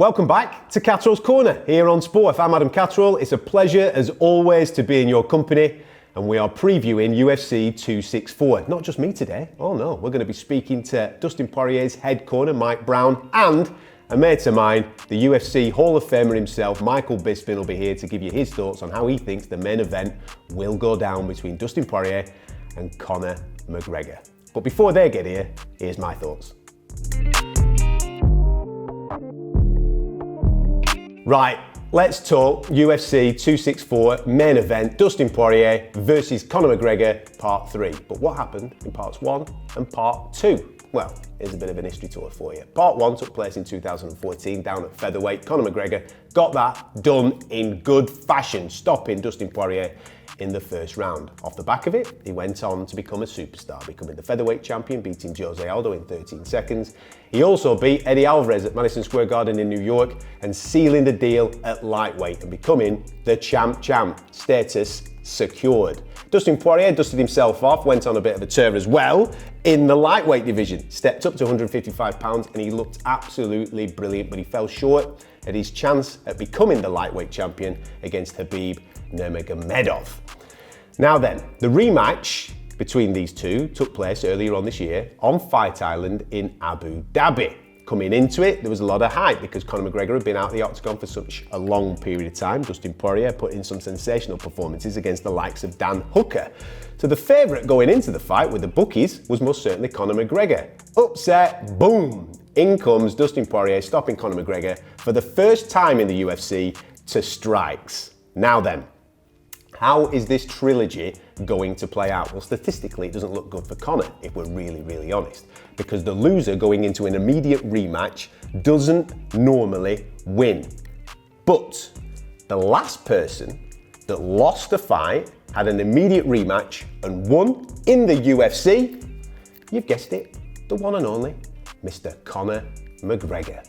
Welcome back to Catterall's Corner here on Sporf. I'm Adam Catterall. It's a pleasure as always to be in your company, and we are previewing UFC 264. Not just me today, oh no, we're going to be speaking to Dustin Poirier's head corner, Mike Brown, and a mate of mine, the UFC Hall of Famer himself, Michael Bisping, will be here to give you his thoughts on how he thinks the main event will go down between Dustin Poirier and Conor McGregor. But before they get here, here's my thoughts. Right, let's talk UFC 264 main event, Dustin Poirier versus Conor McGregor, part 3. But what happened in parts 1 and part 2? Well, here's a bit of an history tour for you. Part 1 took place in 2014 down at featherweight. Conor McGregor got that done in good fashion, stopping Dustin Poirier in the first round. Off the back of it, he went on to become a superstar, becoming the featherweight champion, beating Jose Aldo in 13 seconds. He also beat Eddie Alvarez at Madison Square Garden in New York and sealing the deal at lightweight and becoming the champ, status secured. Dustin Poirier dusted himself off, went on a bit of a tear as well in the lightweight division, stepped up to 155 pounds and he looked absolutely brilliant, but he fell short at his chance at becoming the lightweight champion against Khabib Nurmagomedov. Now then, the rematch between these two took place earlier on this year on Fight Island in Abu Dhabi. Coming into it, there was a lot of hype because Conor McGregor had been out of the octagon for such a long period of time. Dustin Poirier put in some sensational performances against the likes of Dan Hooker. So the favourite going into the fight with the bookies was most certainly Conor McGregor. Upset, boom! In comes Dustin Poirier, stopping Conor McGregor for the first time in the UFC to strikes. Now then, how is this trilogy going to play out? Well, statistically, it doesn't look good for Conor, if we're really honest, because the loser going into an immediate rematch doesn't normally win. But the last person that lost a fight, had an immediate rematch and won in the UFC, you've guessed it, the one and only Mr. Conor McGregor.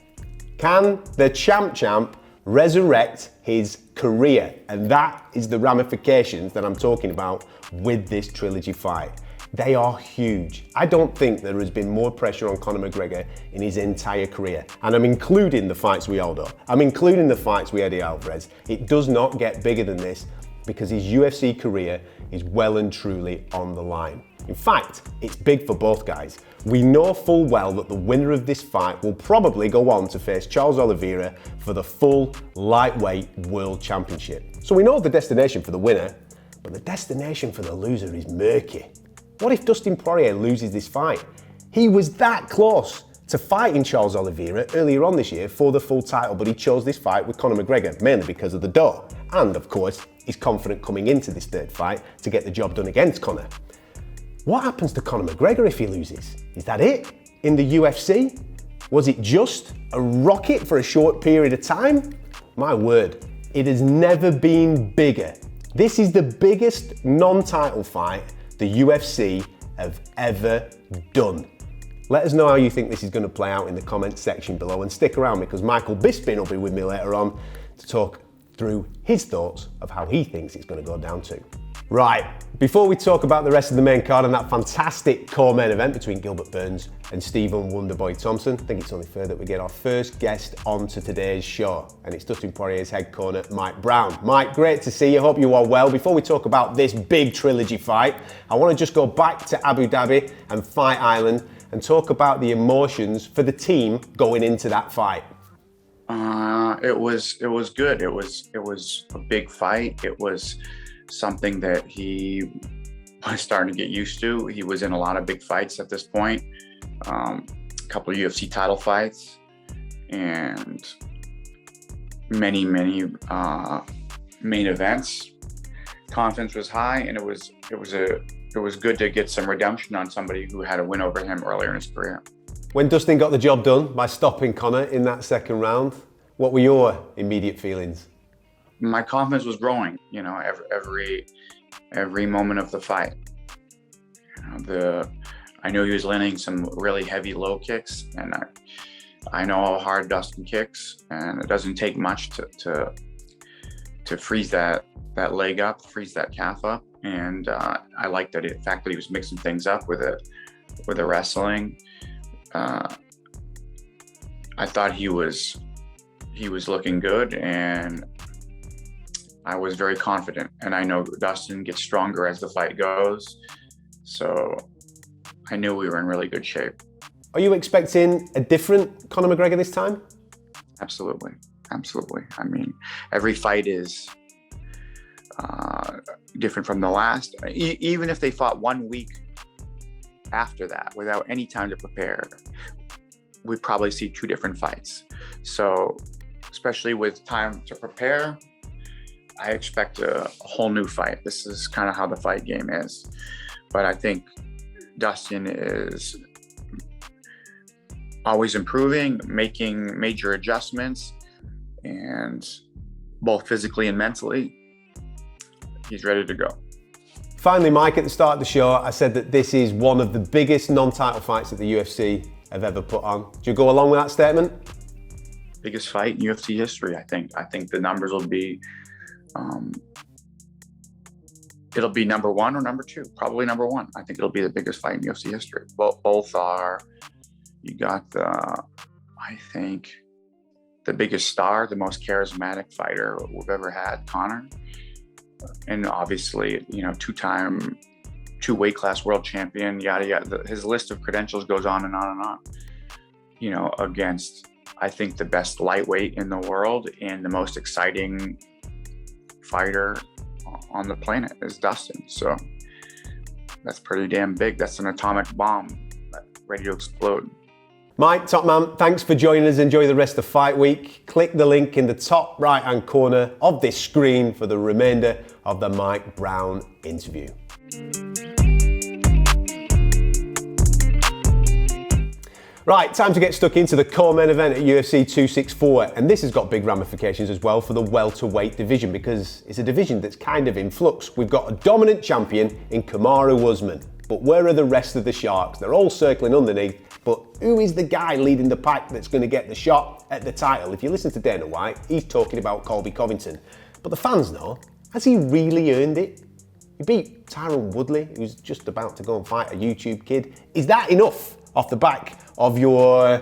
Can the champ resurrect his career? And that is the ramifications that I'm talking about with this trilogy fight. They are huge. I don't think there has been more pressure on Conor McGregor in his entire career. And I'm including the fights with Aldo. I'm including the fights with Eddie Alvarez. It does not get bigger than this because his UFC career is well and truly on the line. In fact, it's big for both guys. We know full well that the winner of this fight will probably go on to face Charles Oliveira for the full lightweight world championship. So we know the destination for the winner, but the destination for the loser is murky. What if Dustin Poirier loses this fight? He was that close to fighting Charles Oliveira earlier on this year for the full title, but he chose this fight with Conor McGregor, mainly because of the dough. And of course, he's confident coming into this third fight to get the job done against Conor. What happens to Conor McGregor if he loses? Is that it in the UFC? Was it just a rocket for a short period of time? My word, it has never been bigger. This is the biggest non-title fight the UFC have ever done. Let us know how you think this is going to play out in the comments section below, and stick around because Michael Bisping will be with me later on to talk through his thoughts of how he thinks it's going to go down too. Right, before we talk about the rest of the main card and that fantastic core main event between Gilbert Burns and Stephen Wonderboy Thompson, I think it's only fair that we get our first guest onto today's show, and it's Dustin Poirier's head corner, Mike Brown. Mike, great to see you. Hope you are well. Before we talk about this big trilogy fight, I want to just go back to Abu Dhabi and Fight Island and talk about the emotions for the team going into that fight. It was good. It was a big fight. It was something that he was starting to get used to. He was in a lot of big fights at this point, a couple of UFC title fights, and many main events. Confidence was high, and it was good to get some redemption on somebody who had a win over him earlier in his career. When Dustin got the job done by stopping Conor in that second round, what were your immediate feelings? My confidence was growing, every moment of the fight. I knew he was landing some really heavy low kicks, and I know how hard Dustin kicks, and it doesn't take much to freeze that leg up, freeze that calf up, and I liked the fact that he was mixing things up with the wrestling. I thought he was he was looking good, and I was very confident. And I know Dustin gets stronger as the fight goes, so I knew we were in really good shape. Are you expecting a different Conor McGregor this time? Absolutely. I mean, every fight is different from the last. Even if they fought 1 week after that without any time to prepare, we'd probably see 2 different fights. So especially with time to prepare, I expect a whole new fight. This is kind of how the fight game is. But I think Dustin is always improving, making major adjustments, and both physically and mentally, he's ready to go. Finally, Mike, at the start of the show, I said that this is one of the biggest non-title fights that the UFC have ever put on. Do you go along with that statement? Biggest fight in UFC history, I think. I think the numbers will be, it'll be number 1 or number 2, probably number 1. I think it'll be the biggest fight in UFC history. Both are, you got I think, the biggest star, the most charismatic fighter we've ever had, Conor. And obviously, 2-time, 2 weight class world champion, yada, yada. His list of credentials goes on and on and on. Against, I think, the best lightweight in the world and the most exciting fighter on the planet is Dustin. So that's pretty damn big. That's an atomic bomb ready to explode. Mike, top man, thanks for joining us. Enjoy the rest of Fight Week. Click the link in the top right-hand corner of this screen for the remainder of the Mike Brown interview. Right, time to get stuck into the co-main event at UFC 264, and this has got big ramifications as well for the welterweight division because it's a division that's kind of in flux. We've got a dominant champion in Kamaru Usman, but where are the rest of the Sharks? They're all circling underneath, but who is the guy leading the pack that's going to get the shot at the title? If you listen to Dana White, he's talking about Colby Covington, but the fans know, has he really earned it? He beat Tyron Woodley, who's just about to go and fight a YouTube kid. Is that enough off the back of your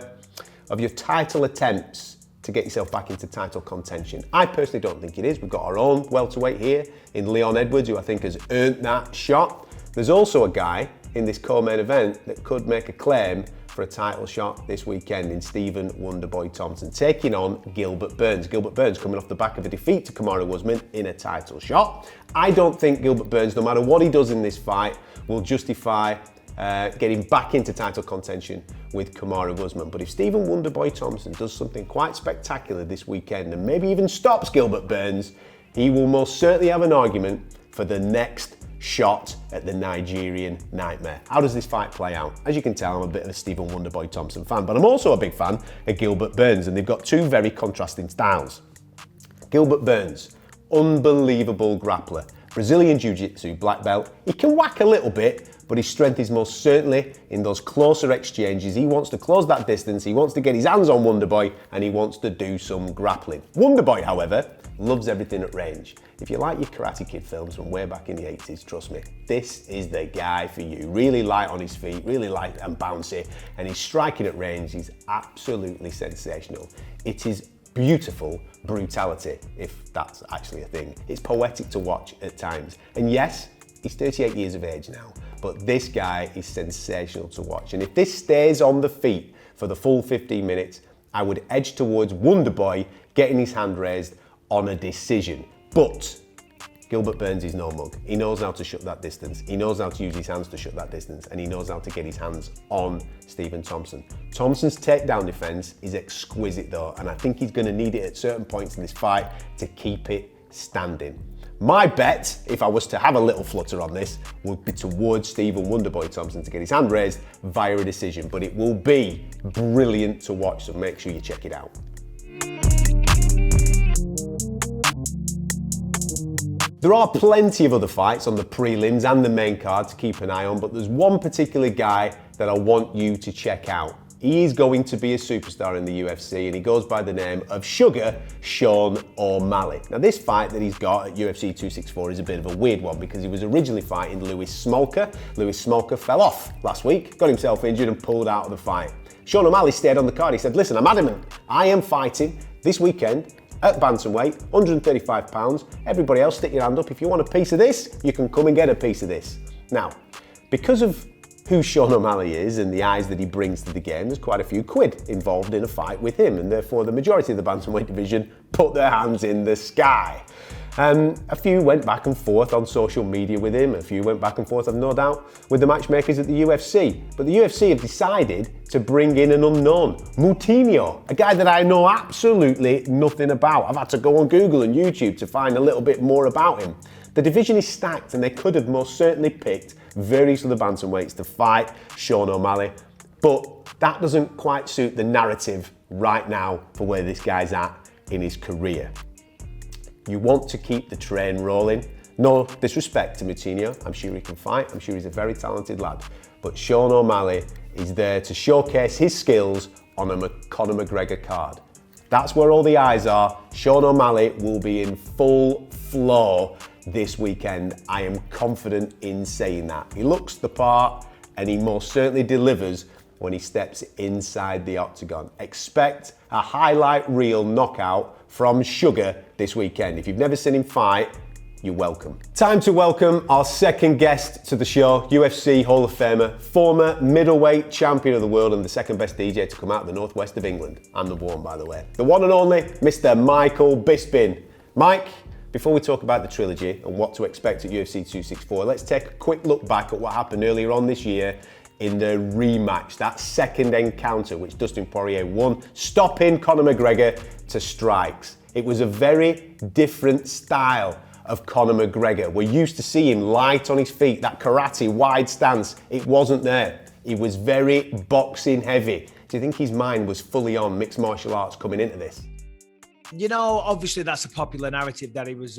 title attempts to get yourself back into title contention? I personally don't think it is. We've got our own welterweight here in Leon Edwards, who I think has earned that shot. There's also a guy in this co-main event that could make a claim for a title shot this weekend in Stephen Wonderboy Thompson, taking on Gilbert Burns. Gilbert Burns coming off the back of a defeat to Kamaru Usman in a title shot. I don't think Gilbert Burns, no matter what he does in this fight, will justify getting back into title contention with Kamaru Usman. But if Stephen Wonderboy Thompson does something quite spectacular this weekend and maybe even stops Gilbert Burns, he will most certainly have an argument for the next shot at the Nigerian Nightmare. How does this fight play out? As you can tell, I'm a bit of a Stephen Wonderboy Thompson fan, but I'm also a big fan of Gilbert Burns, and they've got 2 very contrasting styles. Gilbert Burns, unbelievable grappler. Brazilian Jiu-Jitsu black belt. He can whack a little bit, but his strength is most certainly in those closer exchanges. He wants to close that distance, he wants to get his hands on Wonderboy, and he wants to do some grappling. Wonderboy, however, loves everything at range. If you like your Karate Kid films from way back in the 80s, trust me, this is the guy for you. Really light on his feet, really light and bouncy, and he's striking at range. He's absolutely sensational. It is beautiful brutality, if that's actually a thing. It's poetic to watch at times. And yes, he's 38 years of age now, but this guy is sensational to watch. And if this stays on the feet for the full 15 minutes, I would edge towards Wonderboy getting his hand raised on a decision. But Gilbert Burns is no mug. He knows how to shut that distance. He knows how to use his hands to shut that distance, and he knows how to get his hands on Stephen Thompson. Thompson's takedown defense is exquisite though, and I think he's going to need it at certain points in this fight to keep it standing. My bet, if I was to have a little flutter on this, would be towards Stephen Wonderboy Thompson to get his hand raised via a decision, but it will be brilliant to watch, so make sure you check it out. There are plenty of other fights on the prelims and the main card to keep an eye on, but there's one particular guy that I want you to check out. He is going to be a superstar in the UFC, and he goes by the name of Sugar Sean O'Malley. Now, this fight that he's got at UFC 264 is a bit of a weird one because he was originally fighting Lewis Smolka. Lewis Smolka fell off last week, got himself injured and pulled out of the fight. Sean O'Malley stayed on the card. He said, listen, I'm adamant. I am fighting This weekend, at bantamweight, £135. Everybody else, stick your hand up. If you want a piece of this, you can come and get a piece of this. Now, because of who Sean O'Malley is and the eyes that he brings to the game, there's quite a few quid involved in a fight with him, and therefore the majority of the bantamweight division put their hands in the sky. A few went back and forth on social media with him, a few went back and forth, I've no doubt, with the matchmakers at the UFC. But the UFC have decided to bring in an unknown, Moutinho, a guy that I know absolutely nothing about. I've had to go on Google and YouTube to find a little bit more about him. The division is stacked and they could have most certainly picked various other bantamweights to fight Sean O'Malley, but that doesn't quite suit the narrative right now for where this guy's at in his career. You want to keep the train rolling. No disrespect to Moutinho, I'm sure he can fight, I'm sure he's a very talented lad, but Sean O'Malley is there to showcase his skills on a Conor McGregor card. That's where all the eyes are. Sean O'Malley will be in full flow this weekend. I am confident in saying that. He looks the part and he most certainly delivers when he steps inside the octagon. Expect a highlight reel knockout from Sugar this weekend. If you've never seen him fight, you're welcome. Time to welcome our second guest to the show, UFC Hall of Famer, former middleweight champion of the world and the second best DJ to come out of the northwest of England. I'm number one, by the way. The one and only Mr. Michael Bisping. Mike, before we talk about the trilogy and what to expect at UFC 264, let's take a quick look back at what happened earlier on this year in the rematch, that second encounter which Dustin Poirier won, stopping Conor McGregor to strikes. It was a very different style of Conor McGregor. We're used to see him light on his feet, that karate wide stance. It wasn't there. He was very boxing heavy. Do you think his mind was fully on mixed martial arts coming into this? You know, obviously that's a popular narrative that he was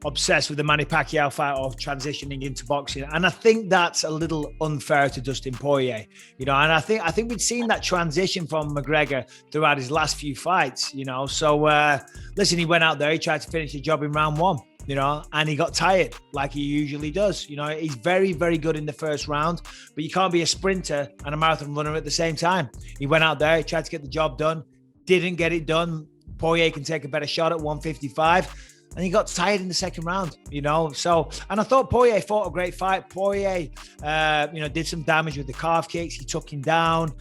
obsessed with the Manny Pacquiao fight or transitioning into boxing, and I think that's a little unfair to Dustin Poirier. You know, and I think we'd seen that transition from McGregor throughout his last few fights. You know, so listen, he went out there, he tried to finish the job in round one. You know, and he got tired like he usually does. You know, he's very, very good in the first round, but you can't be a sprinter and a marathon runner at the same time. He went out there, he tried to get the job done, didn't get it done. Poirier can take a better shot at 155, and he got tired in the second round, you know. So, and I thought Poirier fought a great fight. Poirier, did some damage with the calf kicks. He took him down.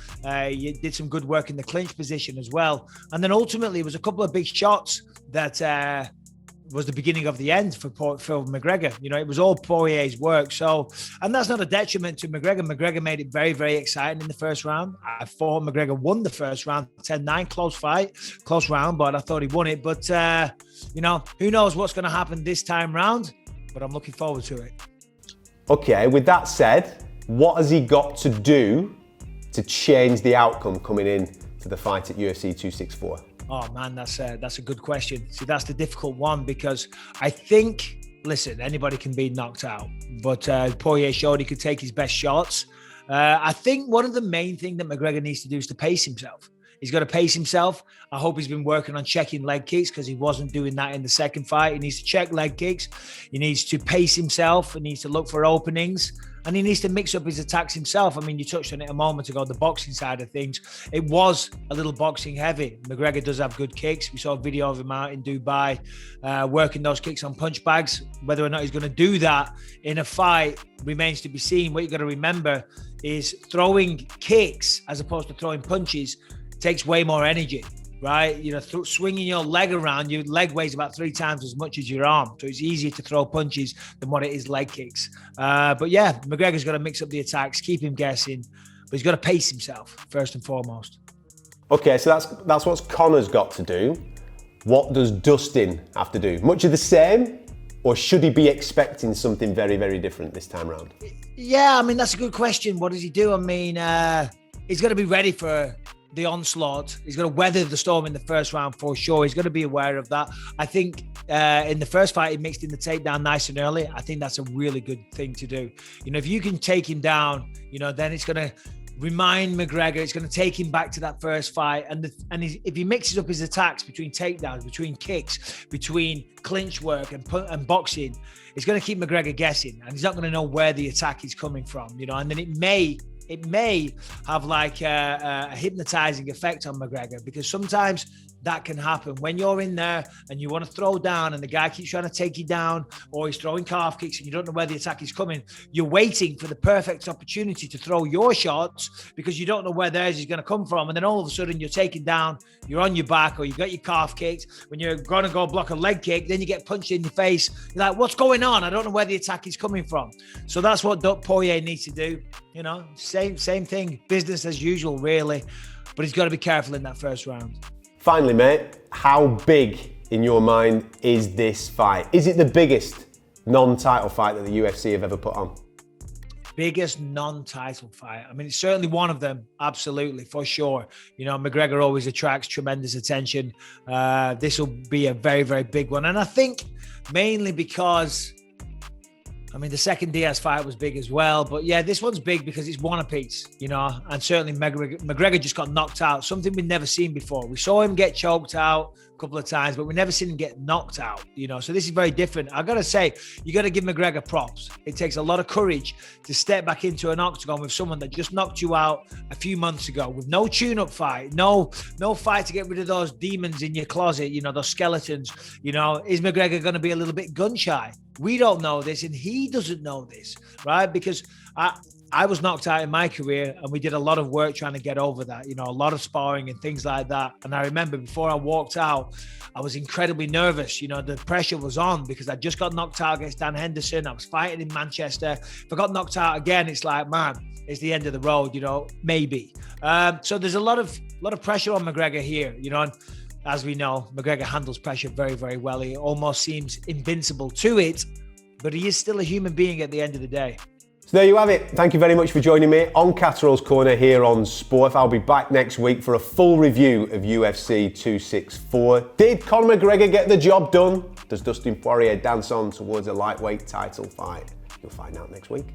He did some good work in the clinch position as well. And then ultimately, it was a couple of big shots that was the beginning of the end for McGregor. You know, it was all Poirier's work. So, and that's not a detriment to McGregor. McGregor made it very, very exciting in the first round. I thought McGregor won the first round, 10-9, close fight, close round, but I thought he won it. But, you know, who knows what's going to happen this time round, but I'm looking forward to it. Okay, with that said, what has he got to do to change the outcome coming in to the fight at UFC 264? Oh man, that's a good question. See, that's the difficult one because I think, listen, anybody can be knocked out, but Poirier showed he could take his best shots. I think one of the main things that McGregor needs to do is to pace himself. He's got to pace himself. I hope he's been working on checking leg kicks because he wasn't doing that in the second fight. He needs to check leg kicks. He needs to pace himself. He needs to look for openings. And he needs to mix up his attacks himself. I mean, you touched on it a moment ago, the boxing side of things. It was a little boxing heavy. McGregor does have good kicks. We saw a video of him out in Dubai working those kicks on punch bags. Whether or not he's going to do that in a fight remains to be seen. What you got to remember is throwing kicks as opposed to throwing punches takes way more energy. Right? You know, swinging your leg around, your leg weighs about 3 times as much as your arm. So it's easier to throw punches than what it is leg kicks. But yeah, McGregor's got to mix up the attacks, keep him guessing, but he's got to pace himself first and foremost. Okay, so that's what Conor's got to do. What does Dustin have to do? Much of the same, or should he be expecting something very, very different this time around? Yeah, I mean, that's a good question. What does he do? I mean, he's got to be ready for the onslaught. He's going to weather the storm in the first round for sure. He's going to be aware of that. I think in the first fight, he mixed in the takedown nice and early. I think that's a really good thing to do. You know, if you can take him down, you know, then it's going to remind McGregor, it's going to take him back to that first fight. And if he mixes up his attacks between takedowns, between kicks, between clinch work and boxing, it's going to keep McGregor guessing. And he's not going to know where the attack is coming from, you know, and then it may have like a hypnotizing effect on McGregor, because sometimes that can happen. When you're in there and you want to throw down and the guy keeps trying to take you down, or he's throwing calf kicks and you don't know where the attack is coming, you're waiting for the perfect opportunity to throw your shots because you don't know where theirs is going to come from. And then all of a sudden you're taken down, you're on your back, or you got your calf kicked. When you're going to go block a leg kick, then you get punched in your face. You're like, what's going on? I don't know where the attack is coming from. So that's what Poirier needs to do. You know, same thing, business as usual, really. But he's got to be careful in that first round. Finally, mate, how big in your mind is this fight? Is it the biggest non-title fight that the UFC have ever put on? Biggest non-title fight. I mean, it's certainly one of them. Absolutely, for sure. You know, McGregor always attracts tremendous attention. This will be a very, very big one. And I think mainly because, I mean, the second Diaz fight was big as well. But yeah, this one's big because it's one apiece, you know, and certainly McGregor just got knocked out, something we've never seen before. We saw him get choked out a couple of times, but we've never seen him get knocked out, you know, so this is very different. I got to say, you got to give McGregor props. It takes a lot of courage to step back into an octagon with someone that just knocked you out a few months ago with no tune-up fight, no fight to get rid of those demons in your closet, you know, those skeletons. You know, is McGregor going to be a little bit gun shy? We don't know this, and he doesn't know this, right? Because I was knocked out in my career, and we did a lot of work trying to get over that, you know, a lot of sparring and things like that. And I remember before I walked out, I was incredibly nervous. You know, the pressure was on because I just got knocked out against Dan Henderson. I was fighting in Manchester. If I got knocked out again, it's like, man, it's the end of the road, you know, maybe. So there's a lot of pressure on McGregor here, you know, and as we know, McGregor handles pressure very, very well. He almost seems invincible to it, but he is still a human being at the end of the day. So there you have it. Thank you very much for joining me on Catterall's Corner here on Sporf. I'll be back next week for a full review of UFC 264. Did Conor McGregor get the job done? Does Dustin Poirier dance on towards a lightweight title fight? You'll find out next week.